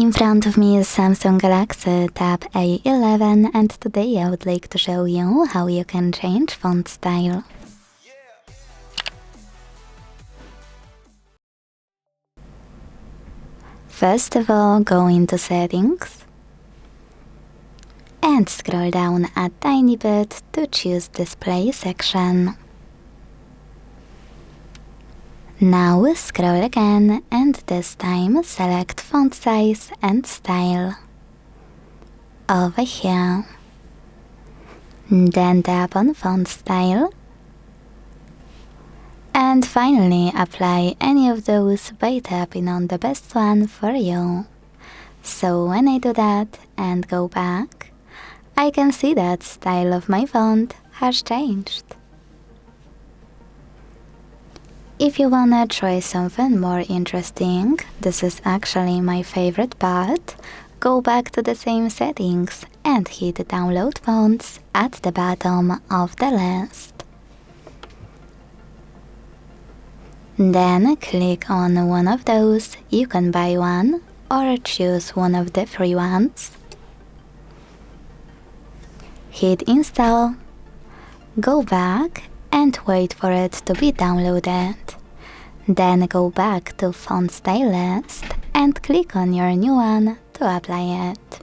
In front of me is Samsung Galaxy Tab A11 and today I would like to show you how you can change font style. First of all, go into Settings and scroll down a tiny bit to choose Display section. Now scroll again and this time select font size and style over here. Then tap on font style and finally apply any of those by tapping on the best one for you. So when I do that and go back, I can see that style of my font has changed. If you wanna try something more interesting, this is actually my favorite part, go back to the same settings and hit download fonts at the bottom of the list. Then click on one of those, you can buy one or choose one of the free ones. Hit install, go back and wait for it to be downloaded. Then go back to font style list and click on your new one to apply it.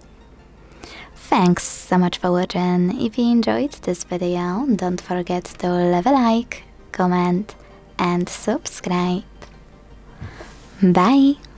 Thanks so much for watching. If you enjoyed this video, don't forget to leave a like, comment and subscribe. Bye!